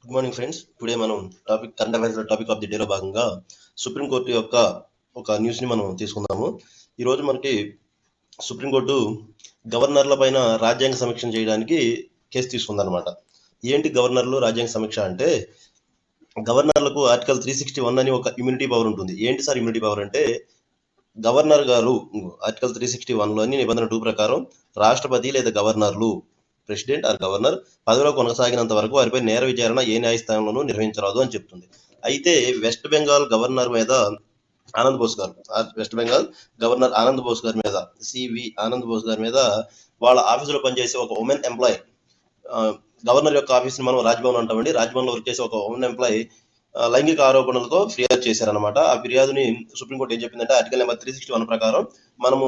Good morning friends. Today మనం current affairs topic of the డేలో భాగంగా సుప్రీంకోర్టు యొక్క ఒక న్యూస్ని మనం తీసుకుందాము. ఈరోజు మనకి సుప్రీంకోర్టు గవర్నర్ల పైన రాజ్యాంగ సమీక్ష చేయడానికి కేసు తీసుకుందనమాట. ఏంటి గవర్నర్లు రాజ్యాంగ సమీక్ష అంటే, గవర్నర్లకు ఆర్టికల్ 361 అని ఒక ఇమ్యూనిటీ పవర్ ఉంటుంది. ఏంటి సార్ ఇమ్యూనిటీ పవర్ అంటే, గవర్నర్ గారు ఆర్టికల్ 361లోని నిబంధన 2 ప్రకారం రాష్ట్రపతి లేదా గవర్నర్లు ప్రెసిడెంట్ ఆర్ గవర్నర్ పదవిలో కొనసాగినంత వరకు వారిపై నేర విచారణ ఏ న్యాయస్థానంలోనూ నిర్వహించరాదు అని చెప్తుంది. అయితే వెస్ట్ బెంగాల్ గవర్నర్ మీద ఆనంద్ బోస్ గారు, వెస్ట్ బెంగాల్ గవర్నర్ ఆనంద్ బోస్ గారి మీద, సివి ఆనంద్ బోస్ గారి మీద వాళ్ళ ఆఫీసులో పనిచేసే ఒక ఉమెన్ ఎంప్లాయీ, గవర్నర్ యొక్క ఆఫీస్ని మనం రాజ్భవన్ అంటామండి, రాజ్భవన్లో వర్క్ చేసే ఒక ఉమెన్ ఎంప్లాయీ లైంగిక ఆరోపణలతో ఫిర్యాదు చేశారనమాట. ఆ ఫిర్యాదుని సుప్రీంకోర్టు ఏం చెప్పిందంటే, ఆర్టికల్ నెంబర్ 361 ప్రకారం మనము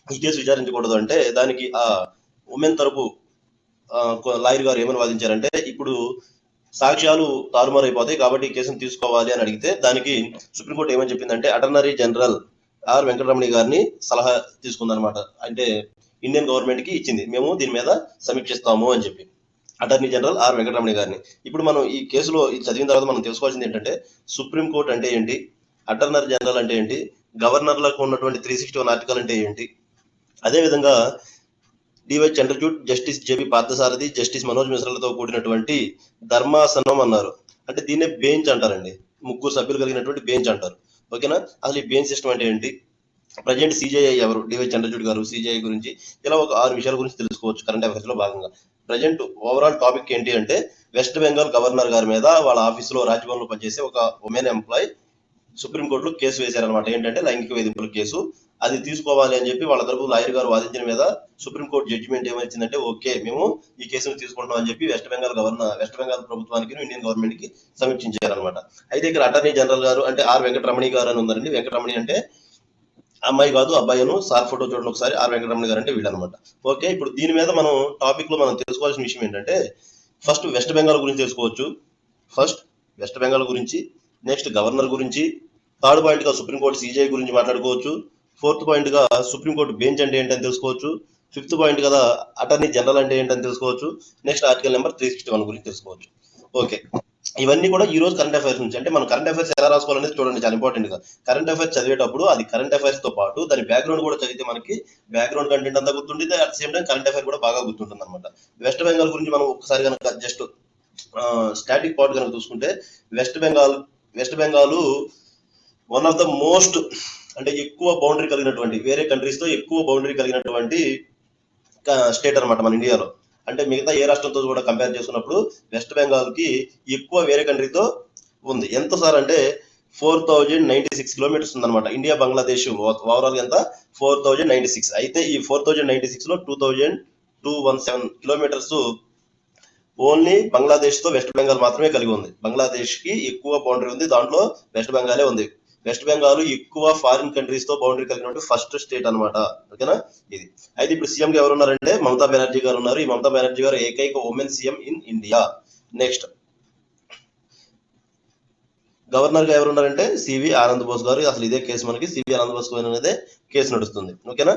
ఈ కేసు విచారించకూడదు అంటే, దానికి ఆ ఉమెన్ తరపు లాయర్ గారు ఏమని వాదించారంటే, ఇప్పుడు సాక్ష్యాలు తారుమారైపోతాయి కాబట్టి ఈ కేసును తీసుకోవాలి అని అడిగితే, దానికి సుప్రీంకోర్టు ఏమని చెప్పిందంటే, అటార్నీ జనరల్ ఆర్ వెంకటరమణి గారిని సలహా తీసుకుందనమాట. అంటే ఇండియన్ గవర్నమెంట్ కి ఇచ్చింది, మేము దీని మీద సమీక్షిస్తాము అని చెప్పి, అటార్నీ జనరల్ ఆర్ వెంకటరమణి గారిని. ఇప్పుడు మనం ఈ కేసులో ఇది చదివిన తర్వాత మనం తెలుసుకోవాల్సింది ఏంటంటే, సుప్రీంకోర్టు అంటే ఏంటి, అటార్నీ జనరల్ అంటే ఏంటి, గవర్నర్లకు ఉన్నటువంటి 361 ఆర్టికల్ అంటే ఏంటి, అదేవిధంగా DY Chandrachud, justice JB Parthasarathi, justice Manoj మిశ్రాలతో కూడినటువంటి ధర్మాసనం అన్నారు. అంటే దీన్నే బెంచ్ అంటారండి, 3 సభ్యులు కలిగినటువంటి బెంచ్ అంటారు. ఓకేనా. అసలు ఈ బెంచ్ సిస్టమ్ అంటే ఏంటి, ప్రజెంట్ సిజేఐ ఎవరు, డివై చంద్రచూడ్ గారు, సిజేఐ గురించి ఇలా ఒక 6 విషయాల గురించి తెలుసుకోవచ్చు కరెంట్ అఫైర్స్ లో భాగంగా. ప్రజెంట్ ఓవరాల్ టాపిక్ ఏంటి అంటే, వెస్ట్ బెంగాల్ గవర్నర్ గారి మీద వాళ్ళ ఆఫీసులో రాజ్భవన్ లో పనిచేసే ఒక ఉమెన్ ఎంప్లాయీ సుప్రీంకోర్టులో కేసు వేశారనమాట. ఏంటంటే లైంగిక వేధింపుల కేసు. అది తీసుకోవాలి అని చెప్పి వాళ్ళ తరపు లాయర్ గారు వాదించిన మీద సుప్రీంకోర్టు జడ్జిమెంట్ ఏమొచ్చిందంటే, ఓకే మేము ఈ కేసును తీసుకుంటాం అని చెప్పి వెస్ట్ బెంగాల్ ప్రభుత్వానికి, ఇండియన్ గవర్నమెంట్ కి సమీక్షించారనమాట. అయితే ఇక్కడ అటార్నీ జనరల్ గారు అంటే ఆర్ వెంకటరమణి గారు అని ఉందండి. వెంకటరమణి అంటే అమ్మాయి కాదు, అబ్బాయిను. సార్ ఫోటో చూడండి ఒకసారి. ఆర్ వెంకటరమణి గారు అంటే వీళ్ళనమాట. ఓకే, ఇప్పుడు దీని మీద మనం టాపిక్ లో మనం తెలుసుకోవాల్సిన విషయం ఏంటంటే, ఫస్ట్ వెస్ట్ బెంగాల్ గురించి తెలుసుకోవచ్చు. ఫస్ట్ వెస్ట్ బెంగాల్ గురించి, నెక్స్ట్ గవర్నర్ గురించి, థర్డ్ పాయింట్ గా సుప్రీంకోర్టు సిజేఐ గురించి మాట్లాడుకోవచ్చు, ఫోర్త్ పాయింట్ గా సుప్రీంకోర్టు బెంచ్ అంటే ఏంటని తెలుసుకోవచ్చు, ఫిఫ్త్ పాయింట్ కదా అటార్నీ జనరల్ అంటే ఏంటని తెలుసుకోవచ్చు, నెక్స్ట్ ఆర్టికల్ నెంబర్ 361 గురించి తెలుసుకోవచ్చు. ఓకే, ఇవన్నీ కూడా ఈ రోజు కరెంట్ అఫైర్స్ నుంచి. అంటే మనం కరెంట్ అఫైర్స్ ఎలా రాసుకోవాలనేది చూడండి, చాలా ఇంపార్టెంట్ గా. కరెంట్ అఫైర్స్ చదివేటప్పుడు అది కరెంట్ అఫైర్స్ తో పాటు దాని బ్యాక్గ్రౌండ్ కూడా చదివితే మనకి బ్యాక్గ్రౌండ్ కంటెంట్ అంతా గుర్తుంటుంది, at same time current affair కూడా బాగా గుర్తుంటుంది అనమాట. వెస్ట్ బెంగాల్ గురించి మనం ఒకసారి కనుక జస్ట్ స్టాటిక్ పార్ట్ కనుక చూసుకుంటే, west Bengal one of the most, అంటే ఎక్కువ బౌండరీ కలిగినటువంటి, వేరే కంట్రీస్ తో ఎక్కువ బౌండరీ కలిగినటువంటి స్టేట్ అనమాట మన ఇండియాలో. అంటే మిగతా ఏ రాష్ట్రంతో కూడా కంపేర్ చేసుకున్నప్పుడు వెస్ట్ బెంగాల్ కి ఎక్కువ వేరే కంట్రీతో ఉంది. ఎంత సార్ అంటే 4096 కిలోమీటర్స్ ఉందన్నమాట. ఇండియా బంగ్లాదేశ్ ఓవరాల్ ఎంత 4096. అయితే ఈ 4096 లో 2217 కిలోమీటర్స్ ఓన్లీ బంగ్లాదేశ్ తో వెస్ట్ బెంగాల్ మాత్రమే కలిగి ఉంది. బంగ్లాదేశ్ కి ఎక్కువ బౌండరీ ఉంది, దాంట్లో వెస్ట్ బెంగాలే ఉంది. వెస్ట్ బెంగాల్ ఎక్కువ ఫారిన్ కంట్రీస్ తో బౌండరీ కలిగినటువంటి ఫస్ట్ స్టేట్ అనమాట. ఓకేనా ఇది. అయితే ఇప్పుడు సీఎం గా ఎవరు ఉన్నారంటే మమతా బెనర్జీ గారు ఉన్నారు. ఈ మమతా బెనర్జీ గారు ఏకైక women CM in India. Next governor గా ఎవరు ఉన్నారంటే సివి ఆనంద్ బోస్ గారు. అసలు ఇదే కేసు మనకి సివి ఆనంద్ బోస్ అనేదే కేసు నడుస్తుంది. ఓకేనా.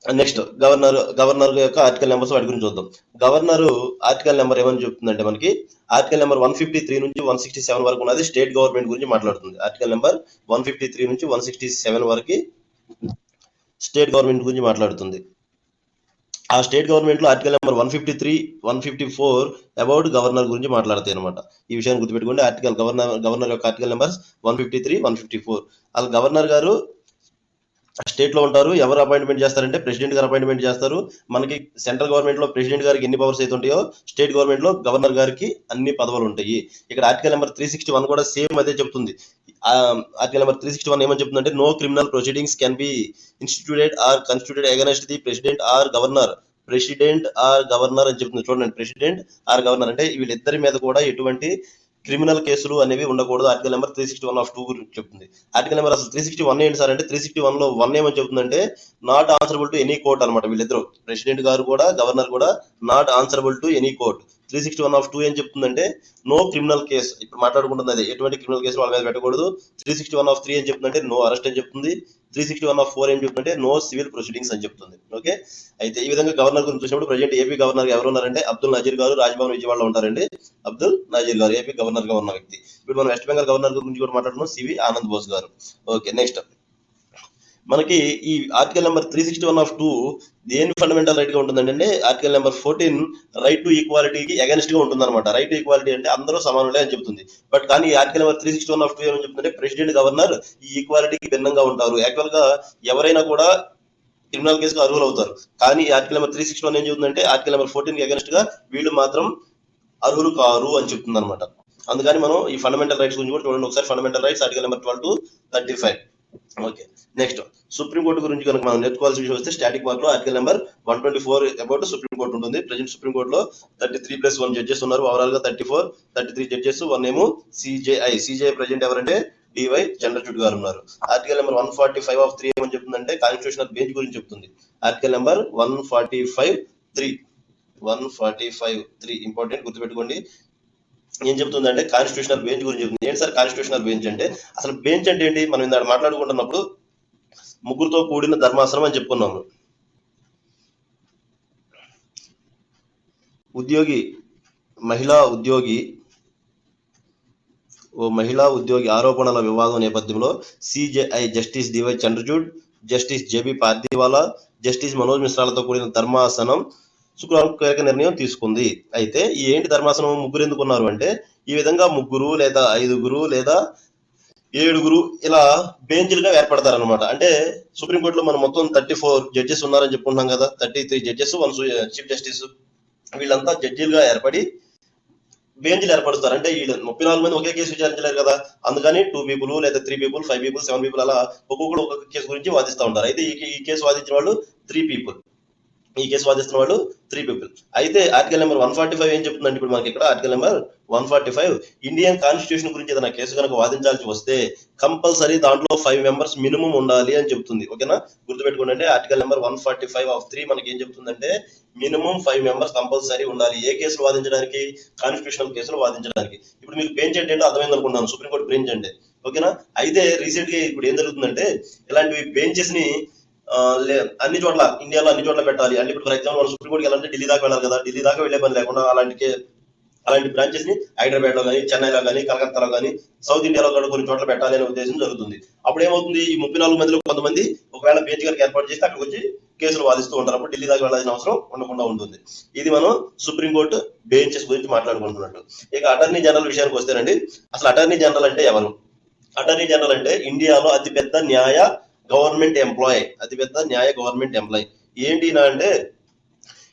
నెక్స్ట్ గవర్నర్ యొక్క ఆర్టికల్ నెంబర్స్ వాటి గురించి చూద్దాం. గవర్నర్ ఆర్టికల్ నెంబర్ ఏమని చెప్తుందంటే, మనకి ఆర్టికల్ నెంబర్ 153 నుంచి 167 వరకు ఉన్నది స్టేట్ గవర్నమెంట్ గురించి మాట్లాడుతుంది. ఆర్టికల్ నెంబర్ 153 నుంచి 167 వరకు స్టేట్ గవర్నమెంట్ గురించి మాట్లాడుతుంది. ఆ స్టేట్ గవర్నమెంట్ లో ఆర్టికల్ నెంబర్ 153, 154 అబౌట్ గవర్నర్ గురించి మాట్లాడతాయి అనమాట. ఈ విషయాన్ని గుర్తుపెట్టుకోండి. గవర్నర్ యొక్క ఆర్టికల్ నెంబర్స్ 153, 154. అలా గవర్నర్ గారు స్టేట్ లో ఉంటారు. ఎవరు అపాయింట్మెంట్ చేస్తారంటే ప్రెసిడెంట్ గారు అపాయింట్మెంట్ చేస్తారు. మనకి సెంట్రల్ గవర్నమెంట్ లో ప్రెసిడెంట్ గారికి ఎన్ని పవర్స్ అయితే ఉంటాయో, స్టేట్ గవర్నమెంట్ లో గవర్నర్ గారికి అన్ని పదవులు ఉంటాయి. ఇక్కడ ఆర్టికల్ నెంబర్ 361 కూడా సేమ్ అదే చెప్తుంది. ఆర్టికల్ నెంబర్ 361 ఏమని చెప్తుందంటే, no criminal proceedings can be instituted or constituted against the president or governor అని చెప్తుంది. చూడండి, ప్రెసిడెంట్ ఆర్ గవర్నర్ అంటే వీళ్ళిద్దరి మీద కూడా ఎటువంటి క్రిమినల్ కేసులు అనేవి ఉండకూడదు. ఆర్టికల్ నెంబర్ 361 ఆఫ్ 2 గురించి చెప్తుంది. ఆర్టికల్ నెంబర్ అసలు 361 ఏంటి సార్ అంటే, 361 లో 1 ఏమని చెప్తుందంటే, not answerable to any court అనమాట. వీళ్ళిద్దరు, ప్రెసిడెంట్ గారు కూడా గవర్నర్ కూడా not answerable to any court. 361(2) ఏం చెప్తుందంటే నో క్రిమినల్ కేసు. ఇప్పుడు మాట్లాడుకుంటుంది అదే, ఎటువంటి క్రిమినల్ కేసు వాళ్ళ మీద పెట్టకూడదు. 361(3) ఏం చెప్తుందంటే నో అరెస్ట్ అని చెప్తుంది. 361(4) ఏం చెప్తుందంటే నో సివిల్ ప్రొసీడింగ్స్ అని చెప్తుంది. ఓకే, అయితే ఈ విధంగా గవర్నర్ గురించి చూసినప్పుడు ప్రజెంట్ ఏపీ గవర్నర్ ఎవరు ఉన్నారంటే అబ్దుల్ నజీర్ గారు, రాజ్భవన్ విజయవాడలో ఉంటారండి. అబ్దుల్ నజీర్ గారు ఏపీ గవర్నర్ గా ఉన్న వ్యక్తి. ఇప్పుడు మనం వెస్ట్ బెంగాల్ గవర్నర్ గురించి కూడా మాట్లాడుతున్నాం, సివి ఆనంద్ బోస్ గారు. ఓకే, నెక్స్ట్ మనకి ఈ ఆర్టికల్ నెంబర్ 361(2) దేని ఫండమెంటల్ రైట్ గా ఉంటుందంటే ఆర్టికల్ నెంబర్ 14 రైట్ టు ఈక్వాలిటీకి అగెన్స్ట్ గా ఉంటుంది అనమాట. రైట్ టు ఈక్వాలిటీ అంటే అందరూ సమానులే అని చెప్తుంది. బట్ కానీ ఈ ఆర్టికల్ నెంబర్ 361(2) ఏమని చెప్తుందంటే ప్రెసిడెంట్ గవర్నర్ ఈ ఈక్వాలిటీకి భిన్నంగా ఉంటారు. యాక్చువల్ గా ఎవరైనా కూడా క్రిమినల్ కేసుకు అర్హులు అవుతారు. కానీ ఈ ఆర్టికల్ నెంబర్ 361 ఏం చెప్తుందంటే ఆర్టికల్ నెంబర్ 14 కి అగెన్స్ట్ గా వీళ్ళు మాత్రం అర్హులు కారు అని చెప్తుంది అనమాట. అందుకని మనం ఈ ఫండమెంటల్ రైట్స్ గురించి కూడా చూడండి ఒకసారి. Fundamental rights article number 12 to 35. Okay, next supreme court గురించి కనుక మనం నేర్చుకోవాల్సిన విషయం వస్తే స్టాటిక్ మార్క్ లో ఆర్టికల్ నెంబర్ 124 అబౌట్ సుప్రీంకోర్టు ఉంటుంది. ప్రజెంట్ సుప్రీంకోర్టులో 33+1 జడ్జెస్ ఉన్నారు. ఓవరాల్ గా 33 జడ్జెస్, 1 ఏమో సిజేఐ ప్రజెంట్ ఎవరంటే డివై చంద్రచూడ్ గారు ఉన్నారు. ఆర్టికల్ నెంబర్ 145(3) ఏమని చెప్తుందంటే కాన్స్టిట్యూషనల్ బెంచ్ గురించి చెప్తుంది. ఆర్టికల్ నెంబర్ 145(3) ఇంపార్టెంట్, గుర్తుపెట్టుకోండి. ఏం చెప్తుందంటే కాన్స్టిట్యూషనల్ బెంచ్ గురించి చెప్తుంది. ఏంటి సార్ కాన్స్టిట్యూషనల్ బెంచ్ అంటే? అసలు బెంచ్ అంటే ఏంటి? మనం ఇందాక మాట్లాడుకుంటున్నప్పుడు ముగ్గురుతో కూడిన ధర్మాసనం అని చెప్పుకున్నాము. మహిళా ఉద్యోగి ఆరోపణల వివాదం నేపథ్యంలో CJI justice DY Chandrachud, justice JB Pardiwala, justice Manoj మిశ్రాలతో కూడిన ధర్మాసనం శుక్రవారం కీలక నిర్ణయం తీసుకుంది. అయితే ఈ ఏంటి ధర్మాసనం ముగ్గురు ఎందుకున్నారు అంటే ఈ విధంగా 3 లేదా 5 లేదా 7 ఇలా బెంచ్లుగా ఏర్పడతారనమాట. అంటే సుప్రీంకోర్టులో మనం మొత్తం 34 జడ్జెస్ ఉన్నారని చెప్పుకుంటున్నాం కదా. 33 జడ్జెస్, 1 చీఫ్ జస్టిస్, వీళ్ళంతా జడ్జీలుగా ఏర్పడి బెంచ్లు ఏర్పరుస్తారు. అంటే వీళ్ళు 34 మంది ఒకే కేసు విచారించలేరు కదా. అందుకని 2 people లేదా 3 people, 5 people, 7 people అలా ఒక్కొక్కరు ఒక్కొక్క కేసు గురించి వాదిస్తూ ఉంటారు. అయితే ఈ కేసు వాదించిన వాళ్ళు 3 people. ఈ కేసు వాదిస్తున్న వాళ్ళు 3 people. అయితే ఆర్టికల్ నెంబర్ 145 ఏం చెప్తుందంటే ఇప్పుడు మనకి ఇక్కడ ఆర్టికల్ నెంబర్ 145 ఇండియన్ కాన్స్టిట్యూషన్ గురించి ఏదైనా కేసు కనుక వాదించాల్సి వస్తే కంపల్సరీ దాంట్లో 5 members మినిమం ఉండాలి అని చెప్తుంది. ఓకేనా, గుర్తుపెట్టుకోండి. అంటే ఆర్టికల్ నెంబర్ 145(3) మనకి ఏం చెప్తుందంటే మినిమం 5 members కంపల్సరీ ఉండాలి. ఏ కేసులు వాదించడానికి? కాన్స్టిట్యూషనల్ కేసులు వాదించడానికి. ఇప్పుడు మీకు బెంచ్ అంటే అర్థమైంది అనుకుంటున్నాను, సుప్రీంకోర్టు బెంచ్ అంటే. ఓకేనా, అయితే రీసెంట్ గా ఇప్పుడు ఏం జరుగుతుందంటే ఇలాంటి బెంచెస్ ని అన్ని చోట్ల ఇండియాలో అన్ని చోట్ల పెట్టాలి. అంటే ఇప్పుడు ఫర్ ఎగ్జాంపుల్ మనం సుప్రీంకోర్టుకి వెళ్ళాలంటే ఢిల్లీ దాకా వెళ్ళాలి కదా. ఢిల్లీ దాకా వెళ్లే పని లేకుండా అలాంటి బ్రాంచెస్ ని హైదరాబాద్ లో కానీ, చెన్నైలో కానీ, కలకత్తాలో కానీ, సౌత్ ఇండియాలో కూడా కొన్ని చోట్ల పెట్టాలి అనే ఉద్దేశం జరుగుతుంది. అప్పుడు ఏమవుతుంది, ఈ 34 మందిలో కొంతమంది ఒకవేళ బెంచ్ గారికి ఏర్పాటు చేస్తే అక్కడికి వచ్చి కేసులు వాదిస్తూ ఉంటారు. అప్పుడు ఢిల్లీ దాకా వెళ్ళాల్సిన అవసరం ఉండకుండా ఉంటుంది. ఇది మనం సుప్రీంకోర్టు బెంచెస్ గురించి మాట్లాడుకుంటున్నట్టు. ఇక అటార్నీ జనరల్ విషయానికి వస్తేనండి, అసలు అటార్నీ జనరల్ అంటే ఎవరు? అటార్నీ జనరల్ అంటే ఇండియాలో అతిపెద్ద న్యాయ గవర్నమెంట్ ఎంప్లాయ్. ఏంటి అంటే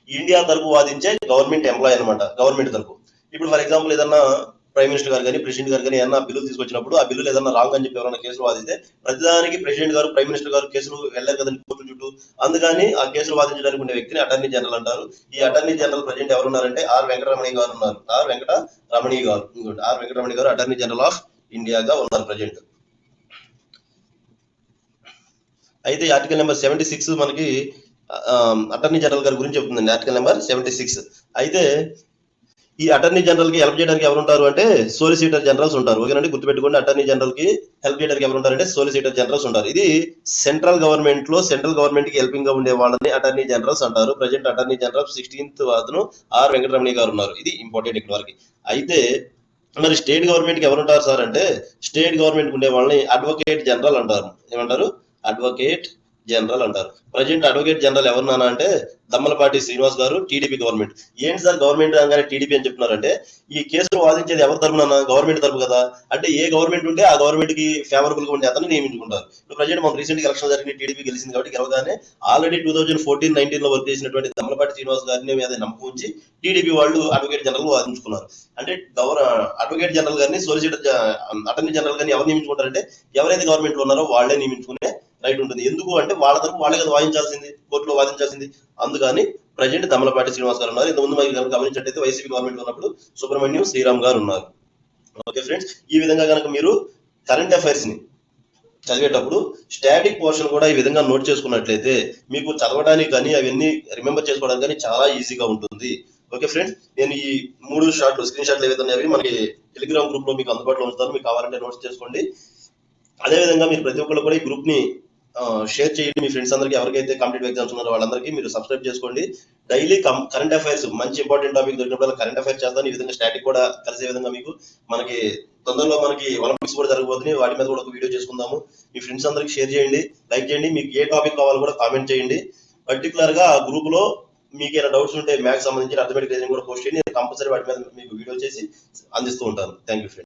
ఇండియా తరపు వాదించే గవర్నమెంట్ ఎంప్లాయ్ అనమాట, గవర్నమెంట్ తరపు. ఇప్పుడు ఫర్ ఎగ్జాంపుల్ ఏదన్నా ప్రైమ్ మినిస్టర్ గారు కానీ, ప్రెసిడెంట్ గారు కానీ ఏదన్నా బిల్లులు తీసుకొచ్చినప్పుడు ఆ బిల్లులు ఏదన్నా రాంగ్ అని చెప్పి ఎవరైనా కేసులు వాదిస్తే ప్రతిదానికి ప్రెసిడెంట్ గారు, ప్రైమ్ మినిస్టర్ గారు కేసులు వెళ్ళారు కదండి కోర్టు చుట్టూ. అందుకని ఆ కేసులు వాదించడానికి ఉండే వ్యక్తిని అటార్నీ జనరల్ అంటారు. ఈ అటార్నీ జనరల్ ప్రజెంట్ ఎవరున్నారంటే ఆర్ వెంకటరమణి గారు ఉన్నారు. ఆర్ వెంకటరమణి గారు అటార్నీ జనరల్ ఆఫ్ ఇండియాగా ఉన్నారు ప్రజెంట్. అయితే ఆర్టికల్ నెంబర్ 76 మనకి అటార్నీ జనరల్ గారి గురించి చెప్తుందండి. Article number 76. అయితే ఈ అటార్నీ జనరల్ కి హెల్ప్ చేయడానికి ఎవరు ఉంటారు అంటే సోలిసిటర్ జనరల్స్ ఉంటారు. ఓకేనండి, గుర్తుపెట్టుకోండి. అటార్నీ జనరల్ కి హెల్ప్ చేయడానికి ఎవరు ఉంటారంటే సోలిసిటర్ జనరల్స్ ఉంటారు. ఇది సెంట్రల్ గవర్నమెంట్ కి హెల్పింగ్ గా ఉండే వాళ్ళని అటార్నీ జనరల్స్ అంటారు. ప్రజెంట్ అటార్నీ జనరల్ 16th అతను ఆర్ వెంకటరమణి గారు ఉన్నారు. ఇది ఇంపార్టెంట్ ఇక్కడ వరకు. అయితే మరి స్టేట్ గవర్నమెంట్ కి ఎవరు ఉంటారు సార్ అంటే స్టేట్ గవర్నమెంట్ ఉండే వాళ్ళని అడ్వకేట్ జనరల్ అంటారు. ఏమంటారు? అడ్వకేట్ జనరల్ అంటారు. ప్రజెంట్ అడ్వకేట్ జనరల్ ఎవరున్నానా అంటే దమ్మలపాటి శ్రీనివాస్ గారు, టీడీపీ గవర్నమెంట్. ఏంటి సార్ గవర్నమెంట్ అనగానే టీడీపీ అని చెప్తున్నారంటే ఈ కేసులు వాదించేది ఎవరి తరపున? గవర్నమెంట్ తరపు కదా. అంటే ఏ గవర్నమెంట్ ఉంటే ఆ గవర్నమెంట్ కి ఫేవరబుల్ గా ఉండే అతను నియమించుకుంటారు. ఇప్పుడు ప్రజెంట్ మనం రీసెంట్ ఎలక్షన్ జరిగింది, టీడీపీ గెలిచింది కాబట్టి గెలవగానే ఆల్రెడీ 2014-19 లో వర్క్ చేసినటువంటి దమ్మలపాటి శ్రీనివాస్ గారిని మీద నమ్మకం ఉంచి టీడీపీ వాళ్ళు అడ్వకేట్ జనరల్ వాదించుకున్నారు. అంటే అడ్వకేట్ జనరల్ గారిని అటార్నీ జనరల్ గారిని ఎవరు నియమించుకుంటారంటే ఎవరైతే గవర్నమెంట్ లో ఉన్నారో వాళ్ళే నియమించుకునే రైట్ ఉంటుంది. ఎందుకు అంటే వాళ్ళ తరపు వాళ్ళే కదా వాదించాల్సింది, కోర్టులో వాదించాల్సింది. అందుకని ప్రజెంట్ దమ్మలపాటి శ్రీనివాస్ గారు ఉన్నారు. ఇంతకుముందు మనకి గమనించినట్టయితే వైసీపీ గవర్నమెంట్ ఉన్నప్పుడు సుబ్రహ్మణ్యం శ్రీరామ్ గారు ఉన్నారు. ఓకే ఫ్రెండ్స్, ఈ విధంగా కనుక మీరు కరెంట్ అఫైర్స్ ని చదివేటప్పుడు స్టాటిక్ పోర్షన్ కూడా ఈ విధంగా నోట్ చేసుకున్నట్లయితే మీకు చదవడానికి కానీ అవన్నీ రిమెంబర్ చేసుకోవడానికి కానీ చాలా ఈజీగా ఉంటుంది. ఓకే ఫ్రెండ్స్, నేను ఈ 3 స్క్రీన్ షాట్లు ఏవైతే ఉన్నాయో మనకి టెలిగ్రామ్ గ్రూప్ లో మీకు అందుబాటులో ఉంచుతాను. మీకు కావాలంటే నోట్స్ చేసుకోండి. అదేవిధంగా మీరు ప్రతి ఒక్కరు కూడా ఈ గ్రూప్ ని షేర్ చేయండి. మీ ఫ్రెండ్స్ అందరికీ, ఎవరికైతే కాంపిటేటివ్ ఎగ్జామ్స్ ఉన్నారో వాళ్ళందరికీ మీరు సబ్స్క్రైబ్ చేసుకోండి. డైలీ కరెంట్ అఫైర్స్, మంచి ఇంపార్టెంట్ టాపిక్ దొరికినప్పుడు కరెంట్ అఫైర్స్ చేస్తాను. ఈ విధంగా స్టాటిక్ కూడా కలిసే విధంగా మీకు మనకి తొందరలో మనకి ఒలింపిక్స్ కూడా జరగబోతున్నాయి. వాటి మీద కూడా ఒక వీడియో చేసుకుందాము. మీ ఫ్రెండ్స్ అందరికి షేర్ చేయండి, లైక్ చేయండి. మీకు ఏ టాపిక్ కావాలో కూడా కామెంట్ చేయండి. పర్టికులర్ గా ఆ గ్రూప్ లో మీకు ఏమైనా డౌట్స్ ఉంటే మ్యాథ్స్ సంబంధించి అర్థమెటిక్ రీజనింగ్ కూడా పోస్ట్ చేయండి. నేను కంపల్సరీ వాటి మీద మీకు వీడియో చేసి అందిస్తూ ఉంటాను. Thank you friends.